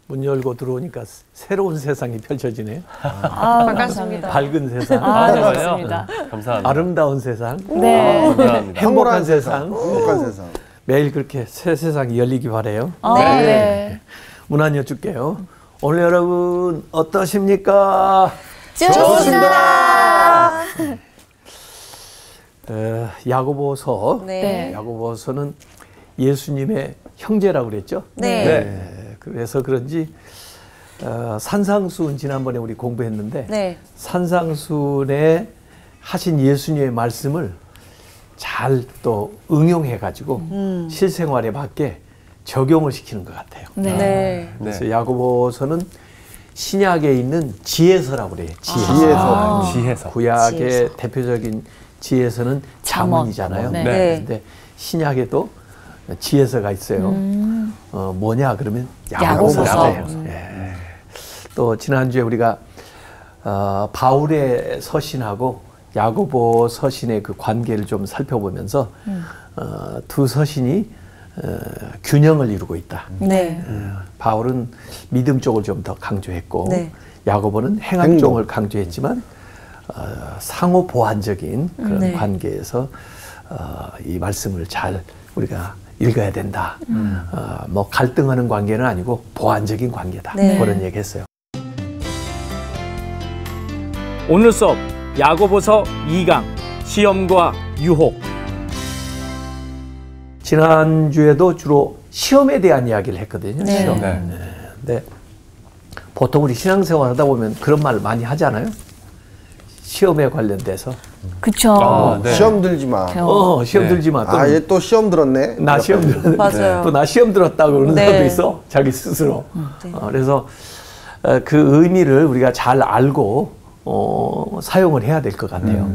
문 열고 들어오니까 새로운 세상이 펼쳐지네요. 반갑습니다. 밝은 세상. 반갑습니다. 감사합니다. 아름다운 세상. 네. 감사합니다. 행복한 세상. 행복한 세상. 매일 그렇게 새 세상이 열리기 바래요. 네. 문 안 여쭐게요. 오늘 여러분 어떠십니까? 좋습니다. 야고보서. 네. 야고보서는 예수님의 형제라고 그랬죠? 네. 그래서 그런지 산상수훈 지난번에 우리 공부했는데 네. 산상수훈에 하신 예수님의 말씀을 잘 또 응용해가지고 실생활에 맞게 적용을 시키는 것 같아요. 네. 그래서 야고보서는 신약에 있는 지혜서라고 그래요. 지혜서. 구약의 지혜서. 대표적인 지혜서는 잠언이잖아요. 네. 그런데 신약에도 지혜서가 있어요. 뭐냐 그러면 야고보서예요. 예. 또 지난주에 우리가 바울의 서신하고 야고보 서신의 그 관계를 좀 살펴보면서 두 서신이 균형을 이루고 있다. 네. 바울은 믿음 쪽을 좀 더 강조했고 네. 야고보는 행함 쪽을 강조했지만 상호 보완적인 그런 네. 관계에서 이 말씀을 잘 우리가 읽어야 된다. 뭐 갈등하는 관계는 아니고 보완적인 관계다. 네. 그런 얘기했어요. 오늘 수업 야고보서 2강 시험과 유혹. 지난주에도 주로 시험에 대한 이야기를 했거든요. 네. 시험. 네. 근데 보통 우리 신앙생활 하다 보면 그런 말 많이 하잖아요. 시험에 관련돼서. 그쵸. 네. 시험 들지 마. 시험 네. 들지 마. 아, 얘 또 시험 들었네. 나 시험 들었는데 맞아요. 또 나 시험 들었다고 그러는 네. 사람도 있어. 자기 스스로. 네. 그래서 그 의미를 우리가 잘 알고 사용을 해야 될 것 같아요.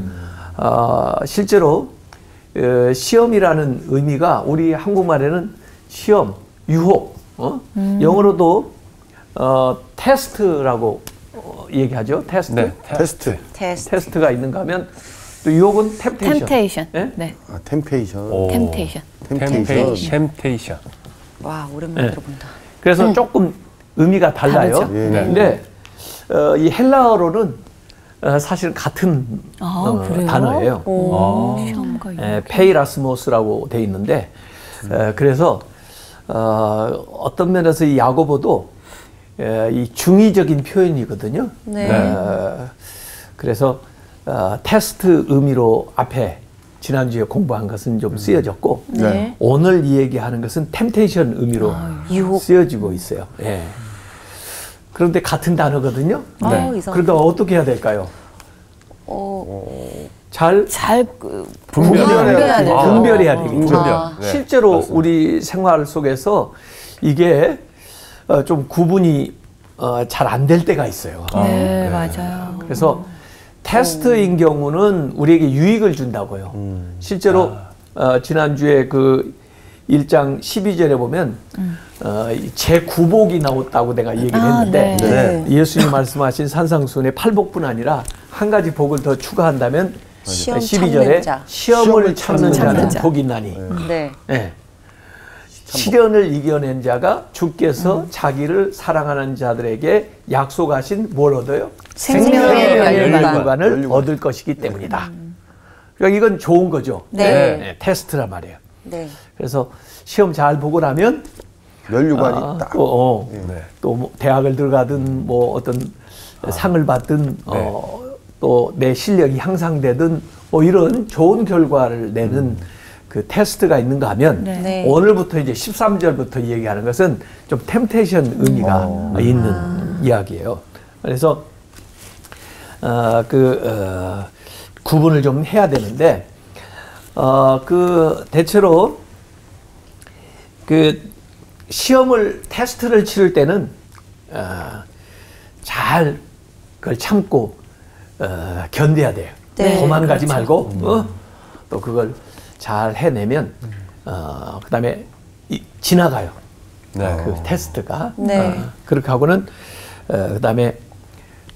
실제로 시험이라는 의미가 우리 한국말에는 시험, 유혹, 영어로도 테스트라고 얘기하죠. 테스트. 네. 테스트. 테스트가 있는가 하면 또 유혹은 템테이션. 예? 네. 아, 템페이션. 오. 템테이션. 템테이션. 와, 오랜만에 네. 들어본다. 그래서 조금 의미가 달라요. 다르죠. 예. 근데 이 헬라어로는 사실 같은 그래요? 단어예요. 시험과 유혹. 페이라스모스라고 돼 있는데 그래서 어떤 면에서 이 야고보도 이 중의적인 표현이거든요. 네. 그래서 테스트 의미로 앞에 지난주에 공부한 것은 좀 쓰여졌고 네. 오늘 이 얘기하는 것은 템테이션 의미로 유혹. 쓰여지고 있어요. 예. 그런데 같은 단어거든요. 네. 그러니까 어떻게 해야 될까요? 잘 분별해야 되죠. 분별해야 되겠죠. 분별. 네. 실제로 맞습니다. 우리 생활 속에서 이게 좀 구분이 잘 안 될 때가 있어요. 네, 맞아요. 그래서 테스트인 경우는 우리에게 유익을 준다고요. 실제로 지난주에 그 1장 12절에 보면 제9복이 나왔다고 내가 얘기를 했는데 네. 예수님이 말씀하신 산상수훈의 8복뿐 아니라 한 가지 복을 더 추가한다면 시험 12절에 참는 자. 시험을 참는 자는 자. 복이 있나니 네. 네. 시련을 이겨낸 자가 주께서 자기를 사랑하는 자들에게 약속하신 뭘 얻어요? 생명의 멸류관을 멸류관. 얻을 것이기 때문이다. 그러니까 이건 좋은 거죠. 네. 테스트란 말이에요. 네. 그래서 시험 잘 보고 나면 멸류관이 딱. 또 뭐 대학을 들어가든 뭐 어떤 상을 받든 또 내 실력이 향상되든 뭐 이런 좋은 결과를 내는 그 테스트가 있는가 하면 네. 오늘부터 이제 13절부터 얘기하는 것은 좀 템테이션 의미가 있는 이야기예요. 그래서 구분을 좀 해야 되는데 그 대체로 그 시험을 테스트를 치를 때는 잘 그걸 참고 견뎌야 돼요. 네, 도망가지 그렇죠. 말고 또 그걸 잘 해내면 그다음에 지나가요. 네. 그 테스트가 네. 그렇게 하고는 그다음에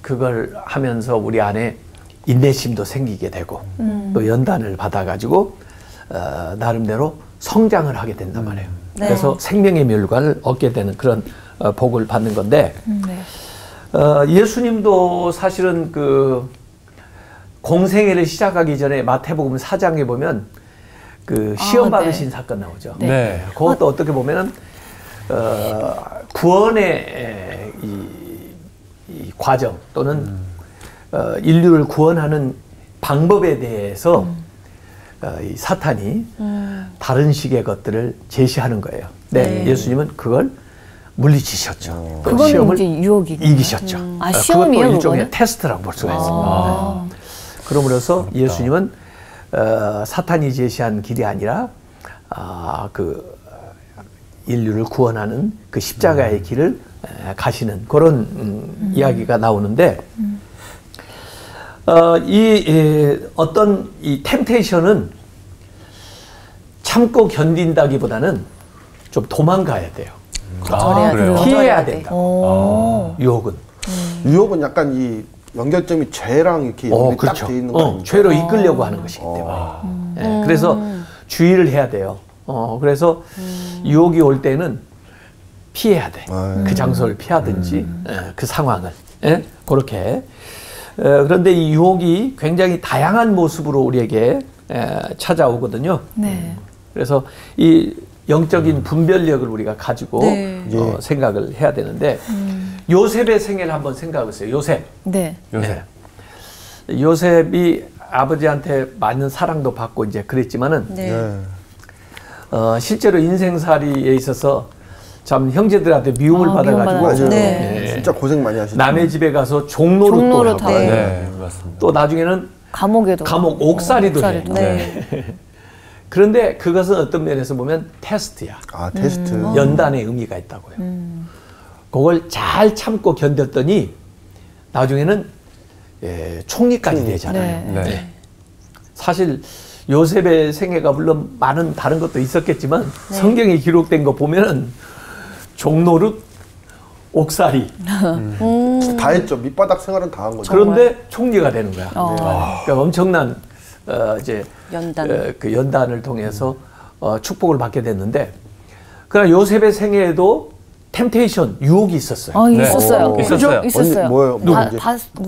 그걸 하면서 우리 안에 인내심도 생기게 되고 또 연단을 받아가지고 나름대로 성장을 하게 된단 말이에요. 네. 그래서 생명의 멸관을 얻게 되는 그런 복을 받는 건데 네. 예수님도 사실은 그 공생애를 시작하기 전에 마태복음 4장에 보면 그 시험 네. 받으신 사건 나오죠. 네. 그것도 어떻게 보면은 구원의 이 과정 또는 인류를 구원하는 방법에 대해서 이 사탄이 다른 식의 것들을 제시하는 거예요. 네, 예수님은 그걸 물리치셨죠. 또 그거는 시험을 이제 유혹이 이기셨죠. 아, 시험이에요, 그것도 일종의 그거는? 테스트라고 볼 수가 있습니다. 네. 그러므로서 예수님은 사탄이 제시한 길이 아니라 그 인류를 구원하는 그 십자가의 길을 가시는 그런 이야기가 나오는데 어떤 이 템테이션은 참고 견딘다기보다는 좀 도망가야 돼요. 거절해야 그래요? 돼요. 피해야 된다. 유혹은. 유혹은 약간 이 연결점이 죄랑 이렇게 연결이 그렇죠. 딱 돼 있는 거 아닙니까? 죄로 이끌려고 하는 것이기 때문에. 예, 그래서 주의를 해야 돼요. 그래서 유혹이 올 때는 피해야 돼. 그 장소를 피하든지 그 상황을. 예? 그렇게. 그런데 이 유혹이 굉장히 다양한 모습으로 우리에게 찾아오거든요. 네. 그래서 이 영적인 분별력을 우리가 가지고 네. 생각을 해야 되는데 요셉의 생애를 한번 생각해보세요. 요셉. 네. 요셉. 네. 요셉이 아버지한테 많은 사랑도 받고 이제 그랬지만은 네. 실제로 인생살이에 있어서 참 형제들한테 미움을 받아가지고 맞아요. 네. 진짜 고생 많이 하셨죠. 남의 집에 가서 종로로 종로로 또 다 하고 네, 맞습니다. 또 나중에는 감옥에도 감옥 옥살이도 해. 옥살이도. 네. 그런데 그것은 어떤 면에서 보면 테스트야. 아, 테스트. 연단의 의미가 있다고요. 그걸 잘 참고 견뎠더니 나중에는 총리까지 되잖아요. 네. 네. 사실 요셉의 생애가 물론 많은 다른 것도 있었겠지만 성경에 기록된 거 보면은 종노릇, 옥살이 다 했죠. 밑바닥 생활은 다 한 거죠. 그런데 총리가 되는 거야. 그러니까 엄청난 이제 연단. 그 연단을 통해서 축복을 받게 됐는데 그러나 요셉의 생애에도 템테이션, 유혹이 있었어요. 아, 있었어요. 네. 있었어요. 있었어요. 언니, 뭐예요?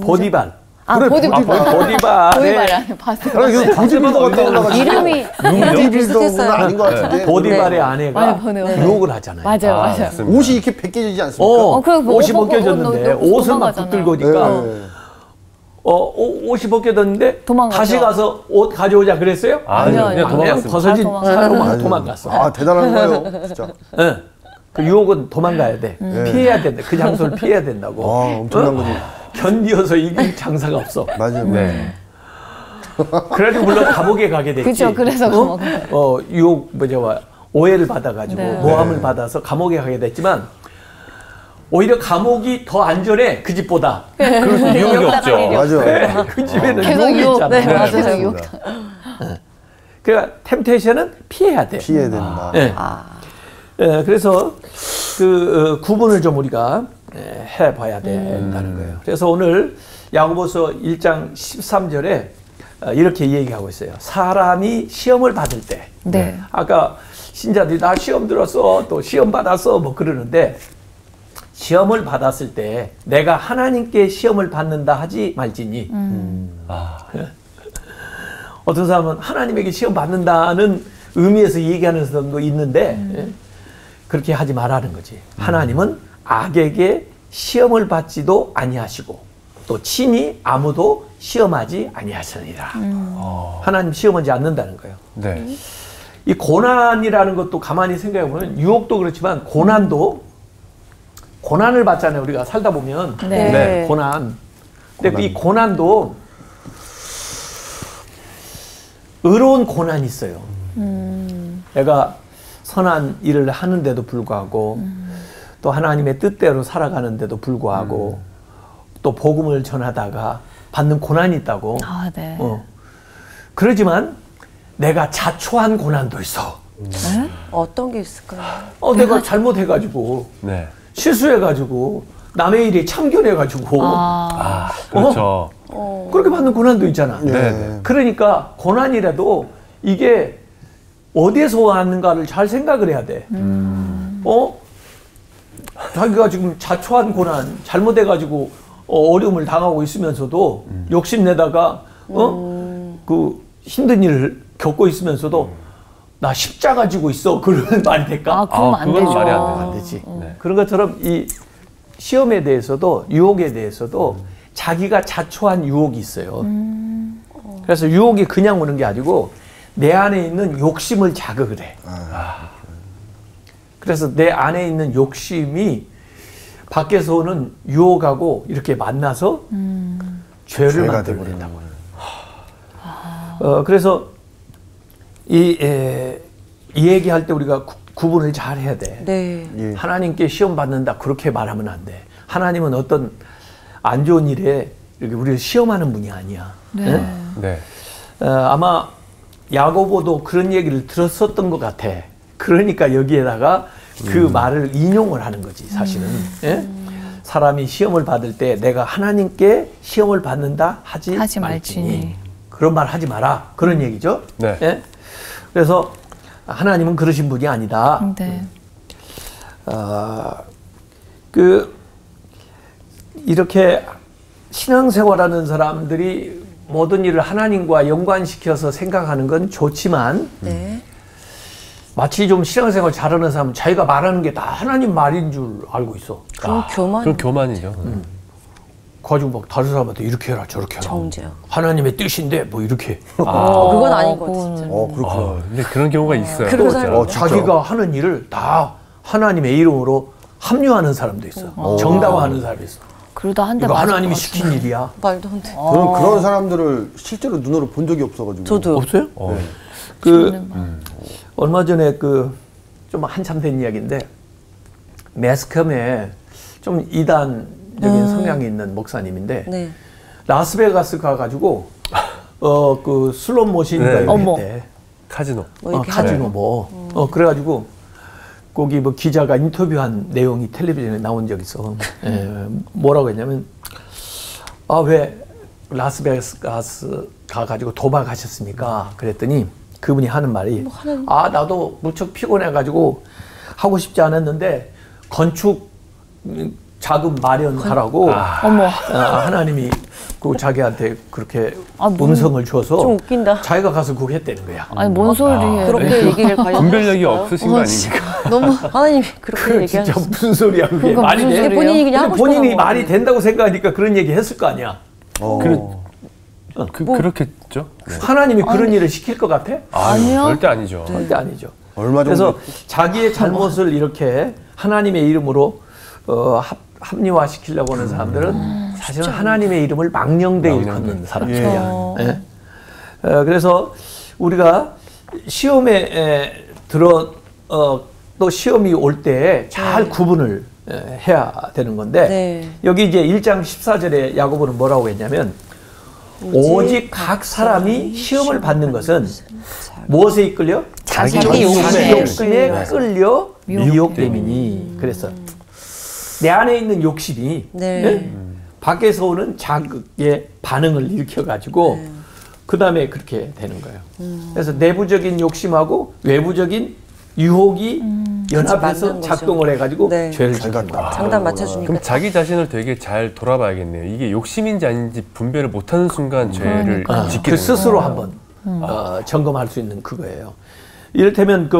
보디발. 아, 그래, 보디발. 보디발의 보디발 아니에요. 봤어요. 아니, 이거 보디빌더 같다 올라가지고. 이름이 보디빌더는 아닌 것 같은데. 보디발의 아내가 아니, 보네요. 유혹을 하잖아요. 맞아요, 맞아요. 맞습니다. 옷이 이렇게 벗겨지지 않습니까? 그래, 뭐 옷이 옷 벗겨졌는데 벗고 옷을 막 도망가잖아요. 붙들고 오니까 네. 옷이 벗겨졌는데 도망갔죠. 다시 가서 옷 가져오자 그랬어요? 아니요, 그냥 그냥 도망갔습니다. 벗어진 도망갔어요. 차로 아니, 도망갔어. 아, 대단한 거예요. 진짜. 예. 그 유혹은 도망가야 돼. 피해야 된다. 그 장소를 피해야 된다고. 와, 엄청난 거지. 견디어서 이길 장사가 없어. 맞아요. 네. 그래도 물론 감옥에 가게 됐지. 그죠, 그래서 감옥에. 유혹 오해를 받아가지고 네. 모함을 받아서 감옥에 가게 됐지만 오히려 감옥이 더 안전해 그 집보다. 그래서 유혹이 없죠. 맞아요. 그 집에는 계속 유혹이 유혹. 있잖아. 네, 맞아요. 맞습니다. 유혹. 그러니까 템테이션은 피해야 돼. 피해야 된다. 예. 그래서 그 구분을 좀 우리가 해봐야 된다는 거예요. 그래서 오늘 야고보서 1장 13절에 이렇게 얘기하고 있어요. 사람이 시험을 받을 때, 네. 아까 신자들이 나 시험 들었어, 또 시험 받았어, 뭐 그러는데 시험을 받았을 때 내가 하나님께 시험을 받는다 하지 말지니. 어떤 사람은 하나님에게 시험 받는다는 의미에서 얘기하는 사람도 있는데 그렇게 하지 말라는 거지. 하나님은 악에게 시험을 받지도 아니하시고 또 친히 아무도 시험하지 아니하시니라. 하나님 시험하지 않는다는 거예요. 네. 이 고난이라는 것도 가만히 생각해 보면 유혹도 그렇지만 고난을 받잖아요. 우리가 살다 보면 네. 네. 고난. 근데 이 고난도 의로운 고난이 있어요. 내가 선한 일을 하는데도 불구하고 또 하나님의 뜻대로 살아가는데도 불구하고 또 복음을 전하다가 받는 고난이 있다고. 아, 네. 그러지만 내가 자초한 고난도 있어. 어떤 게 있을까요? 내가 잘못해가지고 네. 실수해가지고 남의 일에 참견해가지고 그렇죠. 그렇게 받는 고난도 있잖아. 네. 네. 그러니까 고난이라도 이게 어디에서 왔는가를 잘 생각을 해야 돼. 자기가 지금 자초한 고난, 잘못해가지고 어려움을 당하고 있으면서도 욕심내다가 그 힘든 일을 겪고 있으면서도 나 십자가 지고 있어. 그런 말이 될까? 그럼 안 그건 되죠. 말이 안 돼요. 안 되지. 네. 그런 것처럼 이 시험에 대해서도 유혹에 대해서도 자기가 자초한 유혹이 있어요. 그래서 유혹이 그냥 오는 게 아니고 내 안에 있는 욕심을 자극을 해. 그래서 내 안에 있는 욕심이 밖에서 오는 유혹하고 이렇게 만나서 죄를 죄가 만들어낸다고. 그래서 이 얘기할 때 우리가 구분을 잘 해야 돼. 네. 예. 하나님께 시험 받는다 그렇게 말하면 안 돼. 하나님은 어떤 안 좋은 일에 이렇게 우리를 시험하는 분이 아니야. 네. 예? 네. 아마 야고보도 그런 얘기를 들었었던 것 같아. 그러니까 여기에다가 그 말을 인용을 하는 거지 사실은. 예? 사람이 시험을 받을 때 내가 하나님께 시험을 받는다 하지 말지니. 그런 말 하지 마라. 그런 얘기죠. 네. 예? 그래서 하나님은 그러신 분이 아니다. 네. 이렇게 신앙생활하는 사람들이 모든 일을 하나님과 연관시켜서 생각하는 건 좋지만 네. 마치 좀 신앙생활 잘하는 사람은 자기가 말하는 게 다 하나님 말인 줄 알고 있어. 그럼 교만. 그건 교만이죠. 가지고 막 다른 사람한테 이렇게 해라 저렇게 해라. 정죄하고. 하나님의 뜻인데 뭐 이렇게. 그건 아닌 것 같아. 진짜. 그렇구나. 근데 그런 경우가 있어요. 그런 사람. 진짜? 자기가 하는 일을 다 하나님의 이름으로 합류하는 사람도 있어. 정당화하는 사람이 있어. 그러다 한 대 이거 맞을 하나님이 것 시킨 같은데. 일이야. 말도 안 돼. 저는 그런 사람들을 실제로 눈으로 본 적이 없어가지고. 저도. 없어요? 네. 얼마 전에 좀 한참 된 이야기인데 매스컴에 좀 이단적인 성향이 있는 목사님인데 네. 라스베가스 가가지고 슬롯 머신인가 이거 어머. 했대. 카지노. 뭐 이렇게 카지노 뭐. 그래가지고 거기 뭐 기자가 인터뷰한 내용이 텔레비전에 나온 적이 있어. 뭐라고 했냐면 왜 라스베가스 가가지고 도박하셨습니까? 그랬더니 그분이 하는 말이 나도 무척 피곤해가지고 하고 싶지 않았는데 건축 자금 마련하라고 어머. 하나님이 자기한테 그렇게 뭐. 음성을 줘서 좀 웃긴다. 자기가 가서 그거 했다는 거야. 아니 뭔 소리예요? 그렇게 얘기를 분별력이 없으신 거 아닙니까? 너무 하나님이 그렇게 진짜 얘기하셨어. 무슨 소리야 그게. 그러니까 말이 무슨 돼? 소리예요? 본인이 그냥 하고 싶어서 본인이 한 거. 말이 된다고 생각하니까 그런 얘기 했을 거 아니야. 그렇겠죠. 네. 하나님이 그런 일을 시킬 것 같아? 아니요. 절대 아니죠. 절대 아니죠. 얼마 정도. 그래서 자기의 잘못을 이렇게 하나님의 이름으로 합리화시키려고 하는 사람들은 사실은 하나님의 이름을 망령되이 일컫는 사람들이야. 예. 그래서 우리가 시험에 또 시험이 올 때 잘 구분을 해야 되는 건데 네. 여기 이제 1장 14절에 야고보는 뭐라고 했냐면 오직 각 사람이 시험을 받는 것은 무엇에 이끌려? 자기 욕심에 끌려 미혹됨이니. 그래서 내 안에 있는 욕심이 네. 밖에서 오는 자극에 반응을 일으켜가지고 그 다음에 그렇게 되는 거예요. 그래서 내부적인 욕심하고 외부적인 유혹이 연합해서 맞는 거죠. 작동을 해가지고 네. 죄를 짓는 거야. 장단 맞춰주니까. 그럼 자기 자신을 되게 잘 돌아봐야겠네요. 이게 욕심인지 아닌지 분별을 못하는 순간 죄를 짓게 그 되는 스스로 한번 점검할 수 있는 그거예요. 이를테면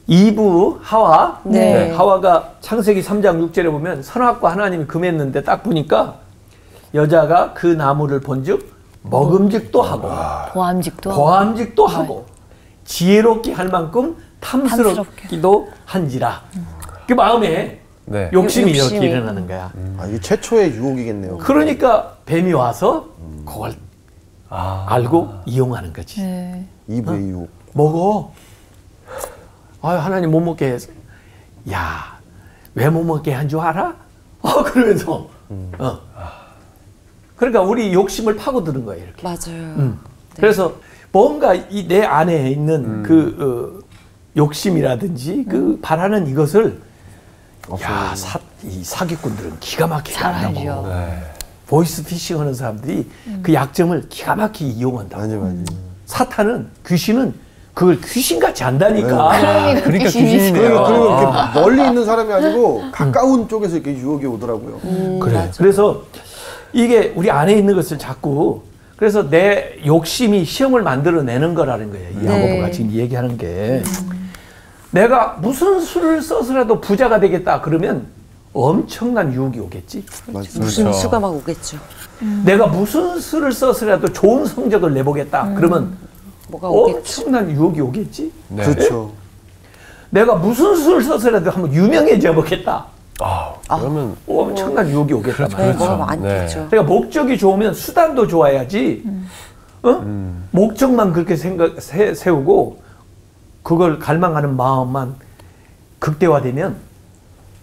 이브 하와, 네. 하와가 창세기 3장 6절에 보면 선악과 하나님이 금했는데 딱 보니까 여자가 그 나무를 본즉 먹음직도 하고 보암직도 하고 지혜롭게 할 만큼 탐스럽기도 한지라. 그 마음에 네. 욕심이 욕심이. 이렇게 일어나는 거야. 이게 최초의 유혹이겠네요. 그러니까 뱀이 와서 그걸 알고 이용하는 거지. 네. 이브의 유혹. 먹어. 하나님 못 먹게 해서. 야, 왜 못 먹게 한 줄 알아? 그러면서. 그러니까 우리 욕심을 파고드는 거예요, 이렇게. 맞아요. 그래서 뭔가 내 안에 있는 욕심이라든지 바라는 이것을 이 사기꾼들은 기가 막히게 잘하죠. 한다고. 네. 보이스 피싱 하는 사람들이 그 약점을 기가 막히게 이용한다. 맞아. 사탄은, 귀신은 그걸 귀신같이 한다니까. 그러니까 귀신이네요. 그리고 이렇게 멀리 있는 사람이 아니고 가까운 쪽에서 이렇게 유혹이 오더라고요. 그래. 맞아. 그래서 이게 우리 안에 있는 것을 자꾸 그래서 내 욕심이 시험을 만들어내는 거라는 거예요. 이 야고보가 지금 얘기하는 게. 내가 무슨 수를 써서라도 부자가 되겠다 그러면 엄청난 유혹이 오겠지. 맞습니다. 무슨 그렇죠. 수가 막 오겠죠. 내가 무슨 수를 써서라도 좋은 성적을 내보겠다 그러면 뭐가 오겠죠. 엄청난 유혹이 오겠지. 네. 그렇죠. 내가 무슨 수를 써서라도 한번 유명해져 보겠다. 그러면 엄청난 유혹이 오겠단 말이야. 네, 뭐가 많겠죠. 네. 그러니까 목적이 좋으면 수단도 좋아야지. 목적만 그렇게 세우고 그걸 갈망하는 마음만 극대화되면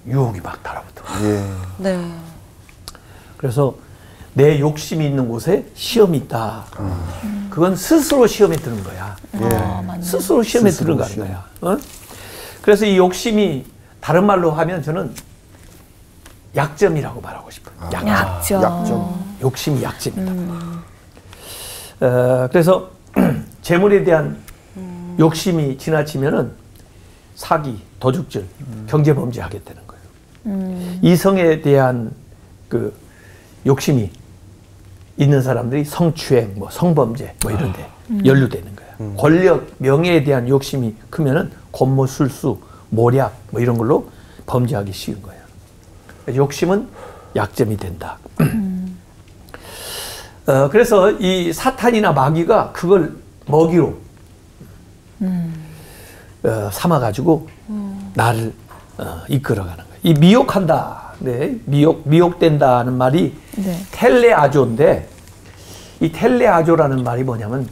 유혹이 막 달라붙어. 예. 네. 그래서 내 욕심이 있는 곳에 시험이 있다. 그건 스스로 시험에 드는 거야. 스스로 시험에 스스로 들어가는 시험. 거야. 어? 그래서 이 욕심이 다른 말로 하면 저는 약점이라고 말하고 싶어요. 약점. 약점. 욕심이 약점이다. 그래서 재물에 대한 욕심이 지나치면은 사기, 도둑질, 경제범죄 하게 되는 거예요. 이성에 대한 그 욕심이 있는 사람들이 성추행, 뭐 성범죄, 뭐 이런데 연루되는 거예요. 권력, 명예에 대한 욕심이 크면은 권모술수, 모략, 뭐 이런 걸로 범죄하기 쉬운 거예요. 욕심은 약점이 된다. 그래서 이 사탄이나 마귀가 그걸 먹이로 삼아가지고 나를 이끌어가는 거예요. 이 미혹한다. 네, 미혹된다는 말이 네. 텔레아조인데 이 텔레아조라는 말이 뭐냐면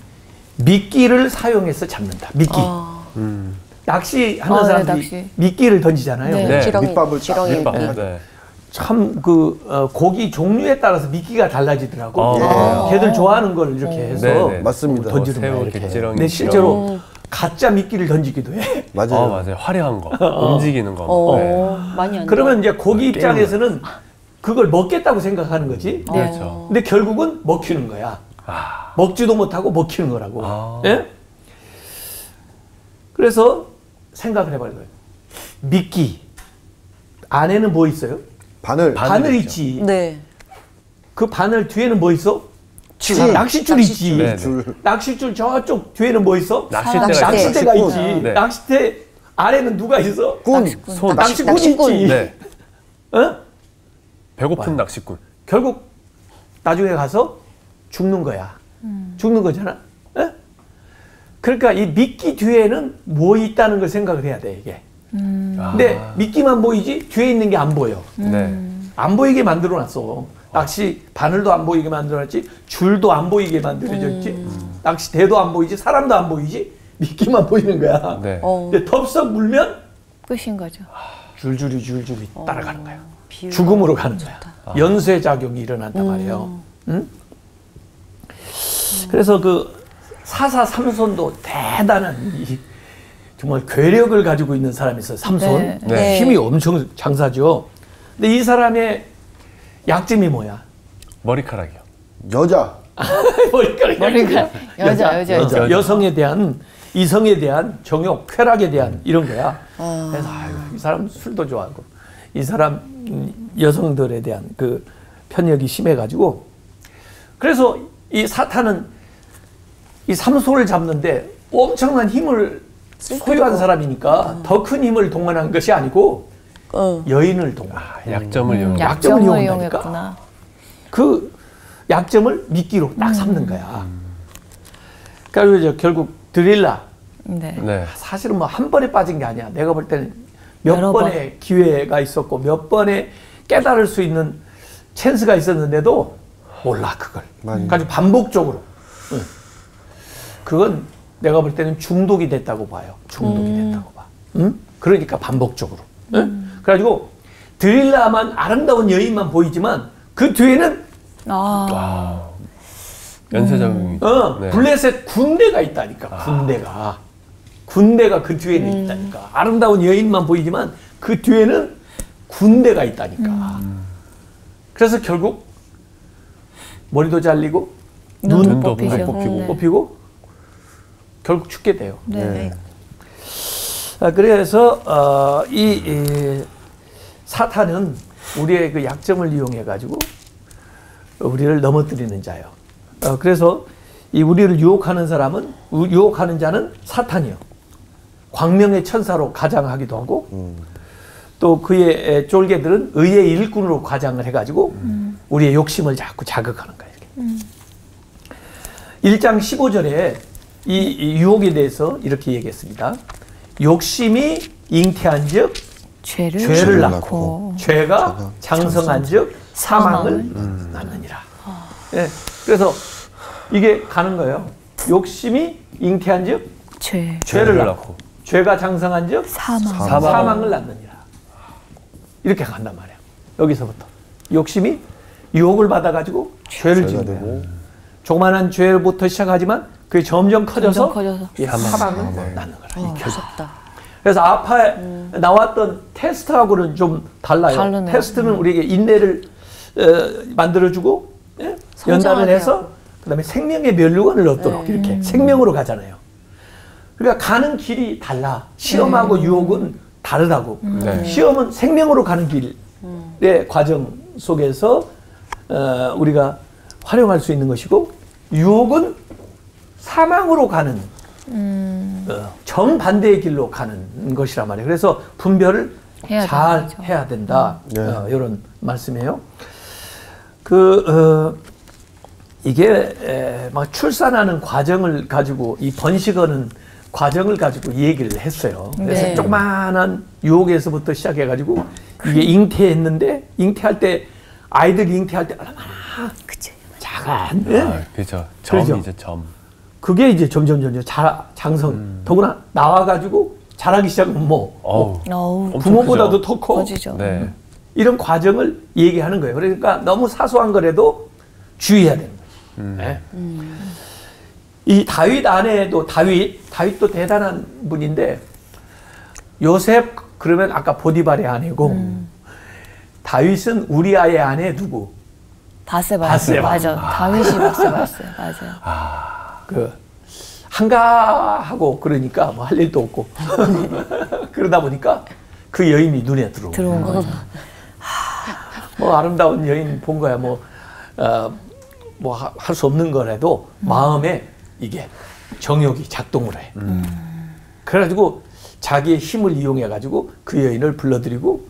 미끼를 사용해서 잡는다. 미끼. 낚시하는 사람들이 낚시. 미끼를 던지잖아요. 네. 네. 밑밥을 지렁이 밑밥. 밑밥. 네. 참 고기 종류에 따라서 미끼가 달라지더라고. 아. 걔들 좋아하는 걸 이렇게 해서 네, 네. 맞습니다. 던지는 새우, 거야 이렇게. 갯지렁이, 근데 실제로 가짜 미끼를 던지기도 해. 맞아요. 맞아요. 화려한 거, 움직이는 거. 네. 많이 안 그러면 이제 고기 게임을. 입장에서는 그걸 먹겠다고 생각하는 거지. 그렇죠. 근데 결국은 먹히는 거야. 먹지도 못하고 먹히는 거라고. 아. 예? 그래서 생각을 해봐요. 미끼 안에는 뭐 있어요? 바늘. 바늘 있지. 네. 그 바늘 뒤에는 뭐 있어? 줄. 낚싯줄 있지. 네, 네. 줄. 낚싯줄 저쪽 뒤에는 뭐 있어? 낚싯대가 낚싯대가 낚싯꾼. 있지. 네. 낚싯대 아래는 누가 있어? 꾼. 손. 낚시꾼 낚시꾼. 있지. 네. 어? 배고픈 낚시꾼. 결국 나중에 가서 죽는 거야. 죽는 거잖아. 어? 그러니까 이 미끼 뒤에는 뭐 있다는 걸 생각을 해야 돼 이게. 근데 미끼만 보이지 뒤에 있는 게 안 보여. 네. 안 보이게 만들어놨어. 낚시 바늘도 안 보이게 만들어놨지, 줄도 안 보이게 만들어졌지, 낚시대도 안 보이지, 사람도 안 보이지, 미끼만 보이는 거야. 네. 근데 덥석 물면 끝인 거죠. 줄줄이 따라가는 거야. 비유가 죽음으로 가는 거야. 연쇄 작용이 일어난단 말이에요. 응? 그래서 그 사사 삼손도 대단한 정말 괴력을 가지고 있는 사람이 있어요. 삼손. 네. 네. 힘이 엄청 장사죠. 근데 이 사람의 약점이 뭐야? 머리카락이요. 여자. 머리가 여자. 여성에 대한, 이성에 대한 정욕, 쾌락에 대한 이런 거야. 그래서 아유, 이 사람 술도 좋아하고 이 사람 여성들에 대한 그 편협이 심해가지고, 그래서 이 사탄은 이 삼손을 잡는데 엄청난 힘을 소유한 사람이니까 더 큰 힘을 동원한 것이 아니고 여인을 동원. 약점을 이용해. 약점을 약점을 이용한다니까. 이용했구나. 그 약점을 미끼로 딱 삼는 거야. 그러니까 이제 결국 드릴라. 네. 네. 사실은 뭐 한 번에 빠진 게 아니야. 내가 볼 때는 몇 여러 번의 기회가 있었고 몇 번의 깨달을 수 있는 찬스가 있었는데도 몰라 그걸. 그러니까 반복적으로. 응. 그건 내가 볼 때는 중독이 됐다고 봐요. 중독이 됐다고 봐. 응? 그러니까 반복적으로. 응? 그래가지고 드릴라만 아름다운 여인만 보이지만 그 뒤에는 연쇄작용이. 네. 블레셋 군대가 있다니까. 군대가 그 뒤에는 있다니까. 아름다운 여인만 보이지만 그 뒤에는 군대가 있다니까. 그래서 결국 머리도 잘리고 눈도 눈도 뽑히죠. 뽑히고 네. 뽑히고 결국 죽게 돼요. 네. 그래서 이 사탄은 우리의 그 약점을 이용해 가지고 우리를 넘어뜨리는 자예요. 그래서 이 우리를 유혹하는 유혹하는 자는 사탄이요. 광명의 천사로 가장하기도 하고 또 그의 쫄개들은 의의 일꾼으로 가장을 해가지고 우리의 욕심을 자꾸 자극하는 거예요. 이렇게. 1장 15절에 이 유혹에 대해서 이렇게 얘기했습니다. 욕심이 잉태한즉 죄를 낳고 죄가 장성한즉 사망을 낳느니라. 네, 그래서 이게 가는 거예요. 욕심이 잉태한즉 죄를 낳고 죄가 장성한즉 사망을 낳느니라. 이렇게 간단 말이야. 여기서부터 욕심이 유혹을 받아가지고 죄를 짓는 거야. 조그만한 죄부터 시작하지만 그게 점점 커져서 사망을 낳는 거라. 무섭다. 그래서 앞에 나왔던 테스트하고는 좀 달라요. 다르네요. 테스트는 우리에게 인내를 만들어주고 연단을 해서 그다음에 생명의 면류관을 얻도록 이렇게 생명으로 가잖아요. 그러니까 가는 길이 달라. 시험하고 유혹은 다르다고. 시험은 생명으로 가는 길의 과정 속에서 우리가 활용할 수 있는 것이고 유혹은 사망으로 가는 정반대의 길로 가는 것이란 말이에요. 그래서 분별을 잘 해야 된다. 이런 말씀이에요. 이게 막 출산하는 과정을 가지고 이 번식하는 과정을 가지고 얘기를 했어요. 그래서 조그마한 유혹에서부터 시작해가지고 이게 잉태했는데 잉태할 때 아이들이 잉태할 때 얼마나 작은 그렇죠. 그렇죠. 점이죠. 점. 그게 이제 점점 장성. 더구나 나와가지고 자라기 시작하면 부모보다도 더 커. 네. 이런 과정을 얘기하는 거예요. 그러니까 너무 사소한 거라도 주의해야 되는 거죠. 네. 이 다윗 아내도 다윗도 대단한 분인데 요셉 그러면 아까 보디발의 아내고 다윗은 우리아의 아내 누구? 바세바. 맞아. 다윗이 바세바였어요. 맞아요. 한가하고 그러니까 뭐 할 일도 없고 그러다 보니까 그 여인이 눈에 들어온 거죠. 뭐 아름다운 여인 본 거야. 뭐 할 수 없는 거라도 마음에 이게 정욕이 작동을 해. 그래가지고 자기의 힘을 이용해가지고 그 여인을 불러들이고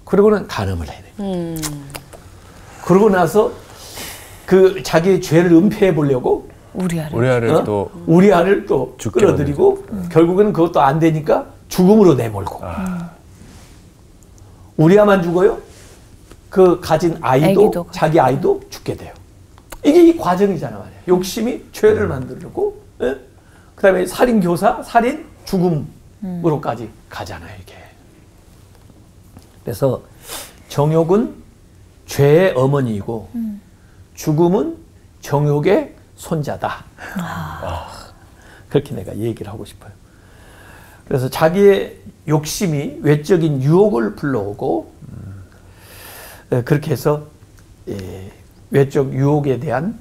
그러고는 간음을 해야 돼. 그러고 나서 그 자기의 죄를 은폐해 보려고 우리아를 또 끌어들이고 결국에는 그것도 안 되니까 죽음으로 내몰고. 우리아만 죽어요? 그 가진 아이도 자기 아이도 죽게 돼요. 이게 이 과정이잖아 말이야. 욕심이 죄를 만들고, 그다음에 살인 교사, 살인 죽음으로까지 가잖아요 이게. 그래서 정욕은 죄의 어머니이고 죽음은 정욕의 손자다. 그렇게 내가 얘기를 하고 싶어요. 그래서 자기의 욕심이 외적인 유혹을 불러오고 그렇게 해서 외적 유혹에 대한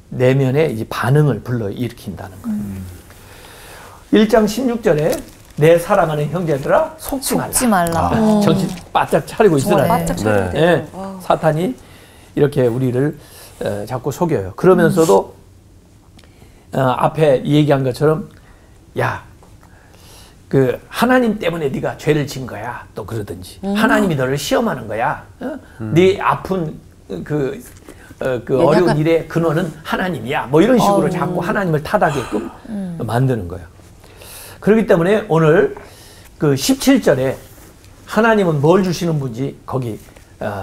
내면의 이제 반응을 불러일으킨다는 거예요. 1장 16절에 내 사랑하는 형제들아 속지 말라. 정신 바짝 차리고 있으라. 바짝 차려야 돼요. 사탄이 이렇게 우리를 자꾸 속여요. 그러면서도 앞에 얘기한 것처럼 야, 그 하나님 때문에 네가 죄를 진 거야. 또 그러든지 하나님이 너를 시험하는 거야. 네 아픈 그 어려운 일의 근원은 하나님이야. 뭐 이런 식으로 자꾸 하나님을 탓하게끔 만드는 거예요. 그렇기 때문에 오늘 그 17절에 하나님은 뭘 주시는 분인지 거기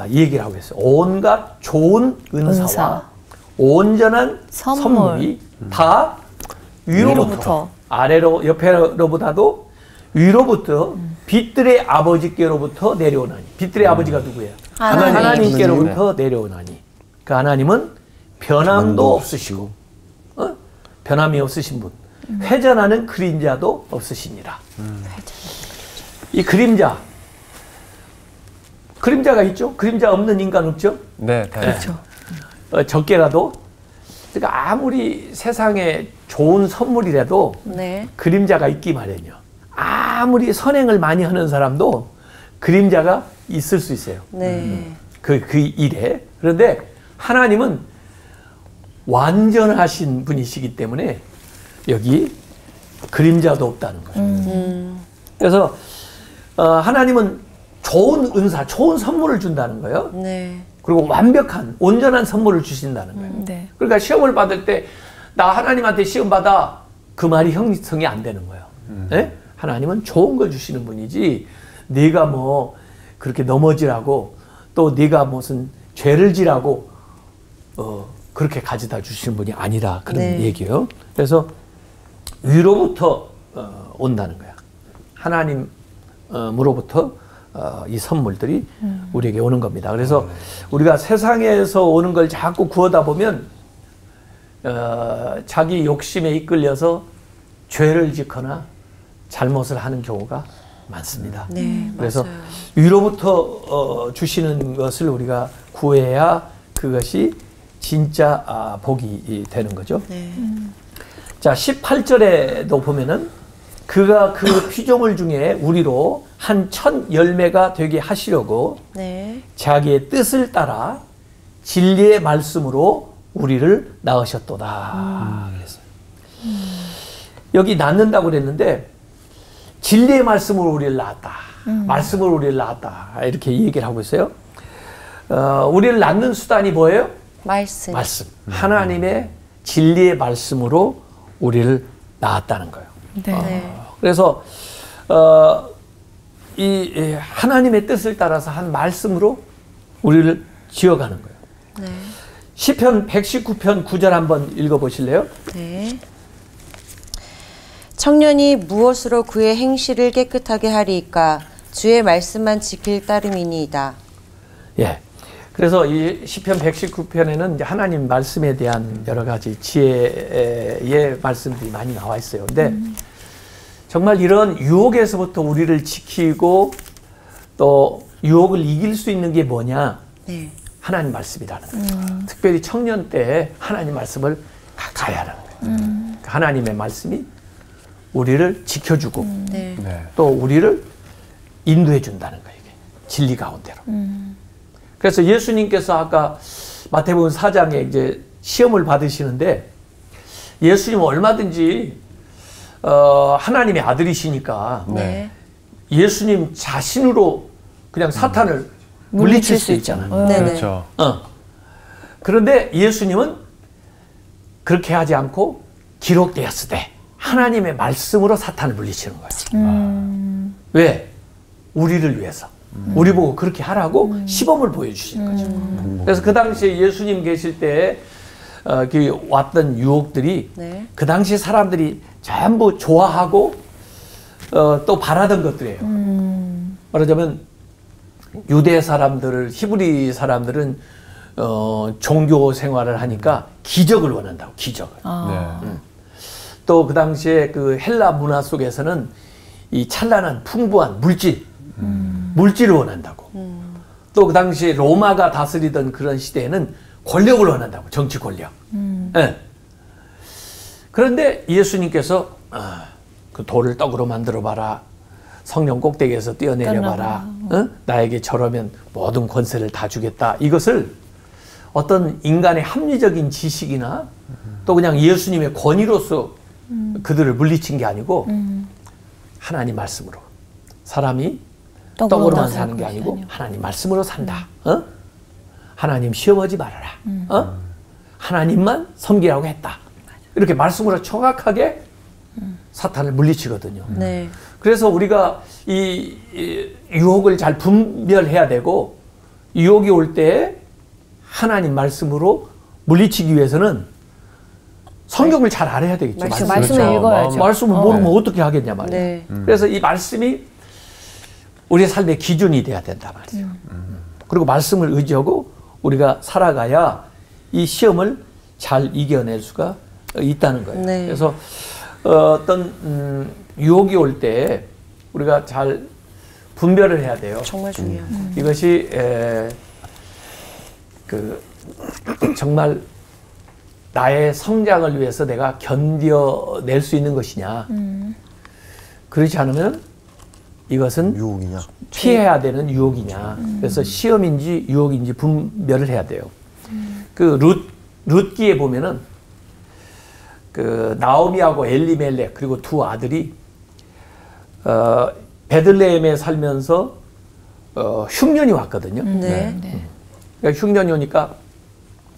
얘기를 하고 있어요. 온갖 좋은 은사와 온전한 선물이 다 위로부터 아래로 옆에로보다도 위로부터 빛들의 아버지께로부터 내려오나니. 빛들의 아버지가 누구예요? 하나님께로부터 내려오나니. 그 하나님은 변함도 없으시고 변함이 없으신 분, 회전하는 그림자도 없으시니라. 이 그림자가 있죠? 그림자 없는 인간 없죠? 네, 그렇죠. 적게라도 그러니까 아무리 세상에 좋은 선물이라도 네. 그림자가 있기 마련이요. 아무리 선행을 많이 하는 사람도 그림자가 있을 수 있어요. 네. 그 일에. 그런데 하나님은 완전하신 분이시기 때문에 여기 그림자도 없다는 거죠. 그래서 하나님은 좋은 은사, 좋은 선물을 준다는 거예요. 네. 그리고 완벽한, 온전한 선물을 주신다는 거예요. 네. 그러니까 시험을 받을 때 나 하나님한테 시험 받아 그 말이 형성이 안 되는 거예요. 네? 하나님은 좋은 걸 주시는 분이지 네가 뭐 그렇게 넘어지라고 또 네가 무슨 죄를 지라고 그렇게 가져다 주시는 분이 아니라 그런 네. 얘기예요. 그래서 위로부터 온다는 거야. 하나님으로부터 이 선물들이 우리에게 오는 겁니다. 그래서 우리가 세상에서 오는 걸 자꾸 구하다 보면 자기 욕심에 이끌려서 죄를 짓거나 잘못을 하는 경우가 많습니다. 네. 그래서 맞아요. 위로부터 주시는 것을 우리가 구해야 그것이 진짜 복이 되는 거죠. 네. 자, 18절에도 보면은 그가 그 피조물 중에 우리로 한 천 열매가 되게 하시려고 네. 자기의 뜻을 따라 진리의 말씀으로 우리를 낳으셨도다. 그랬어요. 여기 낳는다고 그랬는데 진리의 말씀으로 우리를 낳았다. 말씀으로 우리를 낳았다. 이렇게 얘기를 하고 있어요. 우리를 낳는 수단이 뭐예요? 말씀. 말씀. 하나님의 진리의 말씀으로 우리를 낳았다는 거예요. 네. 네. 그래서 이 하나님의 뜻을 따라서 한 말씀으로 우리를 지어가는 거예요. 네. 시편 119편 9절 한번 읽어보실래요? 네. 청년이 무엇으로 그의 행실을 깨끗하게 하리이까 주의 말씀만 지킬 따름이니이다. 예. 그래서 이 시편 119편에는 이제 하나님 말씀에 대한 여러 가지 지혜의 말씀들이 많이 나와 있어요. 근데 정말 이런 유혹에서부터 우리를 지키고 또 유혹을 이길 수 있는 게 뭐냐? 네. 하나님 말씀이라는 거예요. 특별히 청년 때 하나님 말씀을 가까이 하는 거예요. 하나님의 말씀이 우리를 지켜주고 네. 네. 또 우리를 인도해 준다는 거예요. 이게. 진리 가운데로. 그래서 예수님께서 아까 마태복음 4장에 이제 시험을 받으시는데 예수님은 얼마든지 하나님의 아들이시니까 네. 예수님 자신으로 그냥 사탄을 물리칠 수 있잖아요. 네네. 그렇죠. 그런데 예수님은 그렇게 하지 않고 기록되었으되 하나님의 말씀으로 사탄을 물리치는 거예요. 왜? 우리를 위해서. 우리 보고 그렇게 하라고 시범을 보여주시는 거죠. 그래서 그 당시에 예수님 계실 때 그 왔던 유혹들이 네. 그 당시 사람들이 전부 좋아하고 또 바라던 것들이에요. 말하자면 유대 사람들을 히브리 사람들은 종교 생활을 하니까 기적을 원한다고 기적을. 네. 또 그 당시에 그 헬라 문화 속에서는 이 찬란한 풍부한 물질을 원한다고. 또 그 당시에 로마가 다스리던 그런 시대에는 권력을 원한다고. 정치 권력. 네. 그런데 예수님께서 그 돌을 떡으로 만들어 봐라. 성령 꼭대기에서 뛰어내려 봐라. 나에게 저러면 모든 권세를 다 주겠다. 이것을 어떤 인간의 합리적인 지식이나 또 그냥 예수님의 권위로서 그들을 물리친 게 아니고 하나님 말씀으로. 사람이 떡으로만 사는 게 아니고 하나님 말씀으로 산다. 하나님 시험하지 말아라. 하나님만 섬기라고 했다. 이렇게 말씀으로 정확하게 사탄을 물리치거든요. 네. 그래서 우리가 이 유혹을 잘 분별해야 되고 유혹이 올 때 하나님 말씀으로 물리치기 위해서는 성경을 잘 알아야 되겠죠. 말씀을 그렇죠. 읽어야죠. 말씀을 모르면 어떻게 하겠냐 말이에요. 네. 그래서 이 말씀이 우리의 삶의 기준이 돼야 된다 말이에요. 그리고 말씀을 의지하고 우리가 살아가야 이 시험을 잘 이겨낼 수가 있다는 거예요. 네. 그래서 어떤 유혹이 올 때 우리가 잘 분별을 해야 돼요. 정말 중요하고. 이것이 정말 나의 성장을 위해서 내가 견뎌낼 수 있는 것이냐. 그렇지 않으면 이것은 유혹이냐? 피해야 되는 유혹이냐. 그래서 시험인지 유혹인지 분별을 해야 돼요. 그 룻기에 보면은 그 나오미하고 엘리멜렉 그리고 두 아들이 베들레헴에 살면서 흉년이 왔거든요. 네. 그러니까 흉년이 오니까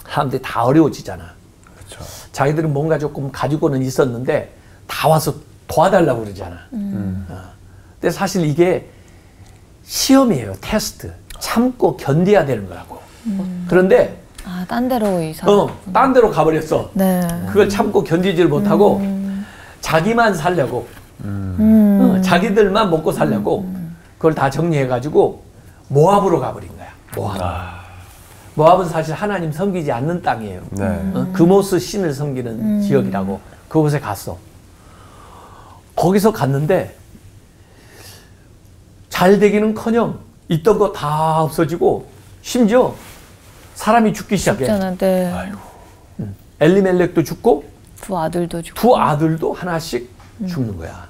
사람들이 다 어려워지잖아. 그렇죠. 자기들은 뭔가 조금 가지고는 있었는데 다 와서 도와달라고 그러잖아. 근데 사실 이게 시험이에요. 테스트. 참고 견뎌야 되는 거라고. 그런데 딴 데로 이사. 딴 데로 가버렸어. 네. 그걸 참고 견디지를 못하고 자기만 살려고 자기들만 먹고 살려고 그걸 다 정리해가지고 모압으로 가버린 거야. 모압. 모압은 사실 하나님 섬기지 않는 땅이에요. 네. 그모스 신을 섬기는 지역이라고. 그곳에 갔어. 거기서 갔는데 잘 되기는커녕 있던 거 다 없어지고 심지어 사람이 죽기 시작해. 네. 엘리멜렉도 죽고 두 아들도 죽고. 두 아들도 하나씩 죽는 거야.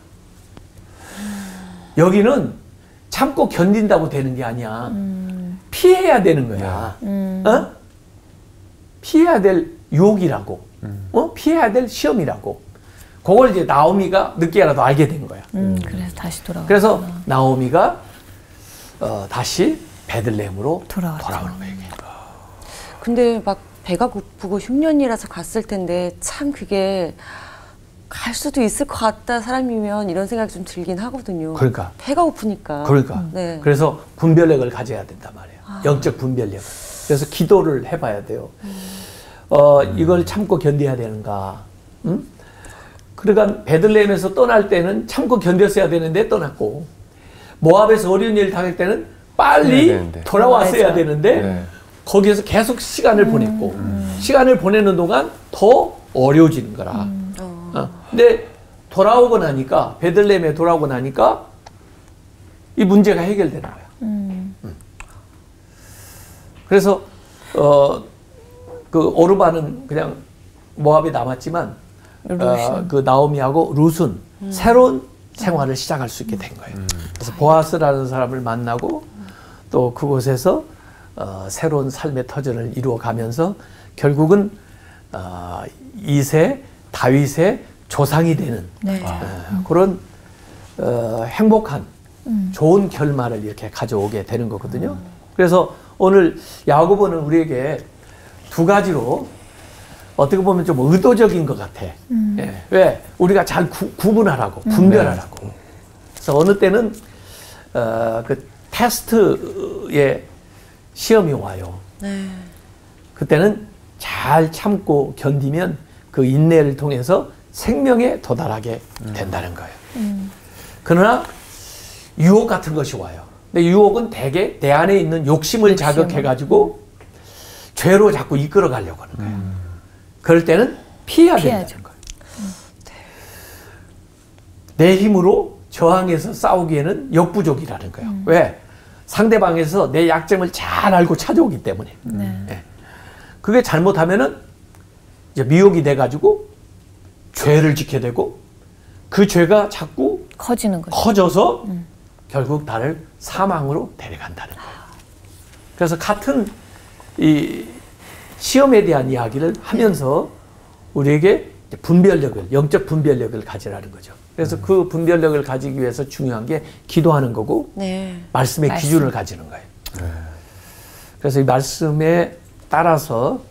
여기는 참고 견딘다고 되는 게 아니야. 피해야 되는 거야. 어? 피해야 될 유혹이라고. 피해야 될 시험이라고. 그걸 이제 나오미가 늦게라도 알게 된 거야. 그래서 다시 돌아가. 그래서 나오미가 다시 베들레헴으로 돌아왔죠. 돌아오는 거예요. 근데 막 배가 고프고 흉년이라서 갔을 텐데 참 그게 갈 수도 있을 것 같다 사람이면 이런 생각이 좀 들긴 하거든요. 그러니까. 배가 고프니까. 그러니까. 네. 그래서 분별력을 가져야 된단 말이에요. 영적 분별력. 그래서 기도를 해봐야 돼요. 이걸 참고 견뎌야 되는가? 그러니까 베들레헴에서 떠날 때는 참고 견뎠어야 되는데 떠났고 모압에서 어려운 일을 당할 때는 빨리 돌아왔어야 되는데 네. 거기에서 계속 시간을 보냈고 시간을 보내는 동안 더 어려워지는 거라. 근데 돌아오고 나니까 베들레헴에 돌아오고 나니까 이 문제가 해결되는 거야. 그래서 그 오르바는 그냥 모압에 남았지만 그 나오미하고 룻은 새로운 생활을 시작할 수 있게 된 거예요. 그래서 보아스라는 사람을 만나고 또 그곳에서 새로운 삶의 터전을 이루어가면서 결국은 2세 다윗의 조상이 되는 그런 행복한 좋은 결말을 이렇게 가져오게 되는 거거든요. 그래서 오늘 야고보는 우리에게 두 가지로 어떻게 보면 좀 의도적인 것 같아. 예. 왜? 우리가 잘 구분하라고, 분별하라고. 그래서 어느 때는 그 테스트의 시험이 와요. 네. 그때는 잘 참고 견디면 그 인내를 통해서 생명에 도달하게 된다는 거예요. 그러나 유혹 같은 것이 와요. 근데 유혹은 대개 내 안에 있는 욕심을 자극해가지고 죄로 자꾸 이끌어 가려고 하는 거예요. 그럴 때는 피해야 된다는 거예요. 내 힘으로 저항해서 싸우기에는 역부족이라는 거예요. 왜? 상대방에서 내 약점을 잘 알고 찾아오기 때문에. 네. 그게 잘못하면은 이제 미혹이 돼가지고 죄를 짓게 되고 그 죄가 자꾸 커지는 거죠. 커져서 결국 나를 사망으로 데려간다는 거예요. 그래서 같은 이 시험에 대한 이야기를 하면서 우리에게 분별력을, 영적 분별력을 가지라는 거죠. 그래서 그 분별력을 가지기 위해서 중요한 게 기도하는 거고 네. 말씀의 기준을 가지는 거예요. 그래서 이 말씀에 따라서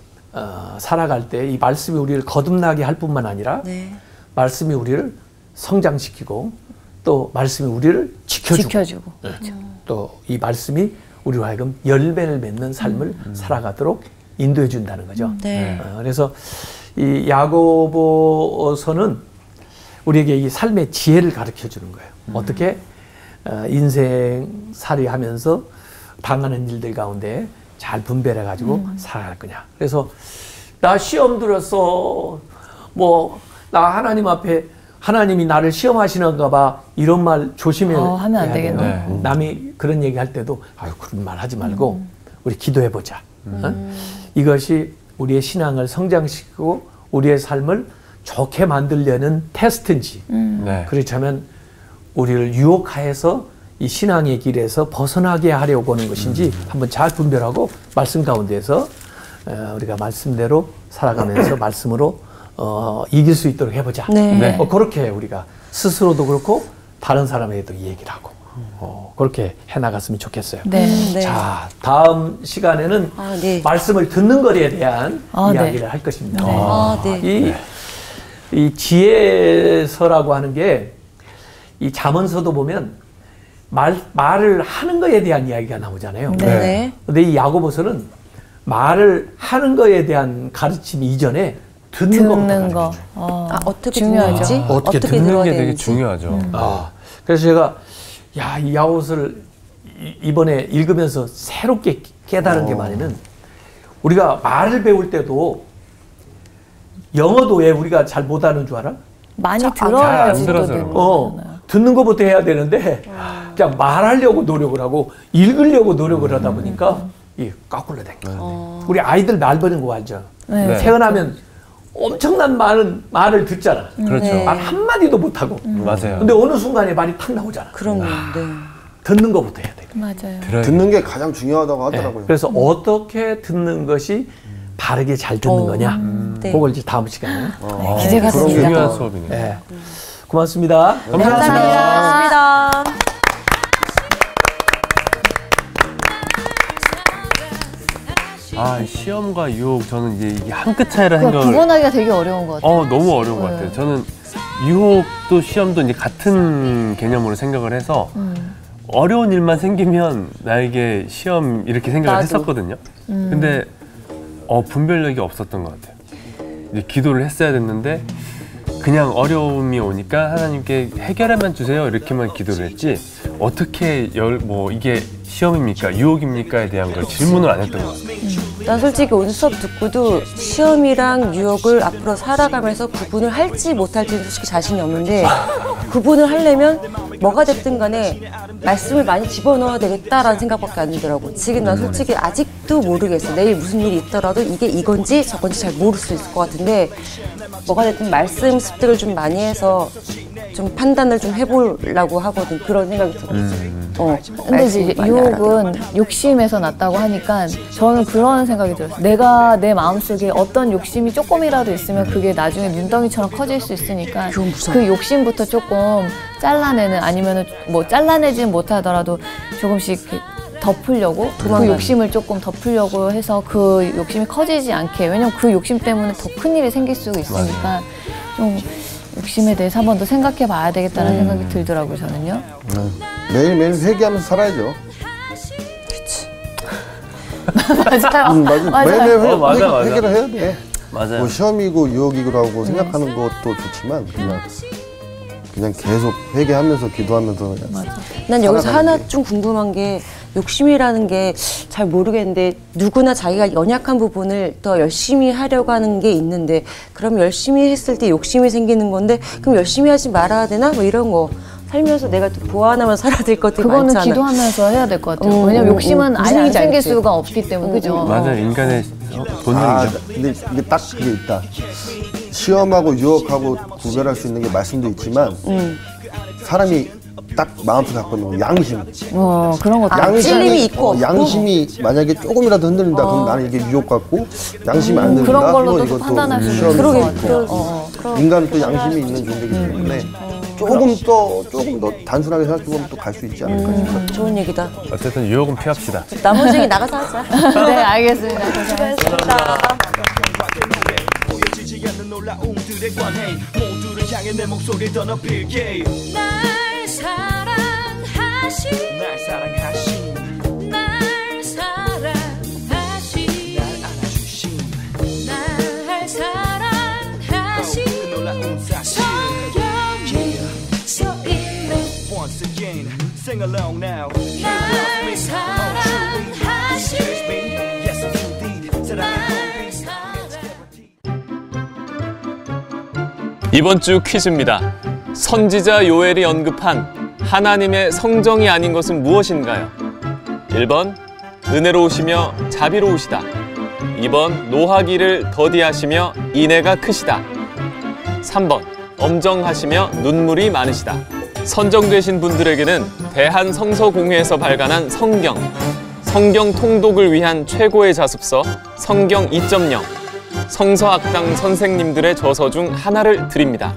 살아갈 때 이 말씀이 우리를 거듭나게 할 뿐만 아니라 네. 말씀이 우리를 성장시키고 또 말씀이 우리를 지켜주고 그렇죠. 또 이 말씀이 우리로 하여금 열매를 맺는 삶을 살아가도록 인도해 준다는 거죠. 네. 그래서 이 야고보서는 우리에게 이 삶의 지혜를 가르쳐 주는 거예요. 어떻게 인생살이 하면서 당하는 일들 가운데 잘 분별해 가지고 살아갈 거냐. 그래서 나 시험 들었어. 뭐 나 하나님 앞에 하나님이 나를 시험하시는가 봐. 이런 말 조심해야 하면 안 되겠네. 남이 그런 얘기 할 때도 아유 그런 말 하지 말고 우리 기도해 보자. 이것이 우리의 신앙을 성장시키고 우리의 삶을 좋게 만들려는 테스트인지 네. 그렇다면 우리를 유혹하여서 이 신앙의 길에서 벗어나게 하려고 하는 것인지 한번 잘 분별하고 말씀 가운데서 우리가 말씀대로 살아가면서 말씀으로 이길 수 있도록 해보자. 네. 네. 그렇게 우리가 스스로도 그렇고 다른 사람에게도 얘기를 하고 그렇게 해나갔으면 좋겠어요. 네. 네. 자, 다음 시간에는 네. 말씀을 듣는 것에 대한 이야기를 네. 할 것입니다. 네. 이 지혜서라고 하는 게 이 잠언서도 보면 말을 하는 것에 대한 이야기가 나오잖아요. 네. 근데 이 야고보서는 말을 하는 것에 대한 가르침 이전에 듣는 것부터 거. 어떻게 중요하죠. 듣는지, 어떻게 어떻게 듣는 들어야 게 되게 되는지. 중요하죠. 그래서 제가 이 야고보서를 이번에 읽으면서 새롭게 깨달은 게 뭐냐면 우리가 말을 배울 때도 영어도 왜 우리가 잘 못하는 줄 알아? 많이 안 들어야지 또 들어서요. 듣는 거잖아요. 듣는 것부터 해야 되는데 그냥 말하려고 노력을 하고 읽으려고 노력을 하다 보니까 이 거꾸로 된 거예요. 우리 아이들 말 버는 거 알죠? 네. 태어나면 엄청난 말을 듣잖아. 그렇죠. 네. 말 한마디도 못하고. 맞아요. 근데 어느 순간에 말이 탁 나오잖아. 그럼요. 네. 듣는 것부터 해야 돼. 맞아요. 들어야 듣는 게 가장 중요하다고 네. 하더라고요. 그래서 어떻게 듣는 것이 바르게 잘 듣는 거냐. 네. 그걸 이제 다음 시간에. 기대가 그런 게 됩니다. 중요한 수업이네요. 네. 고맙습니다. 감사합니다. 시험과 유혹 저는 이제 이게 한 끗 차이라 그거 생각을 구분하기가 되게 어려운 것 같아요. 너무 어려운 것 같아요. 저는 유혹도 시험도 이제 같은 개념으로 생각을 해서 어려운 일만 생기면 나에게 시험 이렇게 생각을 나도. 했었거든요. 근데 분별력이 없었던 것 같아요. 이제 기도를 했어야 됐는데 그냥 어려움이 오니까 하나님께 해결하면 주세요 이렇게만 기도를 했지 어떻게 이게 시험입니까 유혹입니까에 대한 걸 질문을 안 했던 것 같아요. 난 솔직히 오늘 수업 듣고도 시험이랑 유혹을 앞으로 살아가면서 구분을 할지 못할지는 솔직히 자신이 없는데 구분을 하려면 뭐가 됐든 간에 말씀을 많이 집어넣어야 되겠다라는 생각밖에 안 들더라고. 지금 난 솔직히 아직도 모르겠어. 내일 무슨 일이 있더라도 이게 이건지 저건지 잘 모를 수 있을 것 같은데 뭐가 됐든 말씀 습득을 좀 많이 해서 좀 판단을 좀 해보려고 하거든. 그런 생각이 들어요. 근데 이제 유혹은 욕심에서 났다고 하니까 저는 그런 생각이 들었어요. 내가 내 마음속에 어떤 욕심이 조금이라도 있으면 그게 나중에 눈덩이처럼 커질 수 있으니까 그 욕심부터 조금 잘라내는 아니면은 뭐 잘라내진 못하더라도 조금씩 덮으려고 그 욕심을 조금 덮으려고 해서 그 욕심이 커지지 않게 왜냐면 그 욕심 때문에 더 큰 일이 생길 수가 있으니까 좀 욕심에 대해서 한 번 더 생각해 봐야 되겠다는 생각이 들더라고요 저는요. 매일매일 회개하면서 살아야죠. 맞아요. 매일매일 맞아. 회개를 해야 돼. 맞아요. 뭐 시험이고 유혹이라고 생각하는 것도 좋지만 그냥 계속 회개하면서 기도하면서 그냥 난 여기서 살아가는 하나 게. 좀 궁금한 게 욕심이라는 게 잘 모르겠는데 누구나 자기가 연약한 부분을 더 열심히 하려고 하는 게 있는데 그럼 열심히 했을 때 욕심이 생기는 건데 그럼 열심히 하지 말아야 되나? 뭐 이런 거 살면서 내가 또 보완하면서 살아야 될 것들이 그거는 많잖아. 기도하면서 해야 될 것 같아요. 왜냐면 욕심은 아예 안 무슨 생길 얘기인지 수가 없기 때문에 그죠? 맞아요. 인간의 본능이죠. 근데 이게 딱 그게 있다. 시험하고 유혹하고 구별할 수 있는 게 말씀도 있지만 사람이 딱 마음속에 갖고 있는 거, 양심. 그런 것도 찔림이 있고 없고. 양심이 만약에 조금이라도 흔들린다 그럼 나는 이게 유혹 같고 양심이 안 흔들린다 그런 걸로 그럼 또 이것도 판단할 수 시험인 있는 것 것 같고. 같아요. 인간은 또 양심이 있는 존재이기 때문에 조금 더 단순하게 생각해보면 또 갈 수 있지 않을까 싶어요. 좋은 얘기다. 어쨌든 유혹은 피합시다. 나머지는 나가서 하자. 네, 알겠습니다. 수고하셨습니다. 보여지지 않는 놀라움들의 관해 모두를 향해 내 목소리 더 높일게 날 사랑하신 날 사랑하신 날 사랑하신 날 안아주신 날 사랑하신 그 놀라운 사실 성경에 써있네 Once again sing along now 날 사랑하신 Yes indeed 사랑해 이번 주 퀴즈입니다. 선지자 요엘이 언급한 하나님의 성정이 아닌 것은 무엇인가요? 1번 은혜로우시며 자비로우시다. 2번 노하기를 더디하시며 인애가 크시다. 3번 엄정하시며 눈물이 많으시다. 선정되신 분들에게는 대한성서공회에서 발간한 성경 통독을 위한 최고의 자습서 성경 2.0 성서학당 선생님들의 저서 중 하나를 드립니다.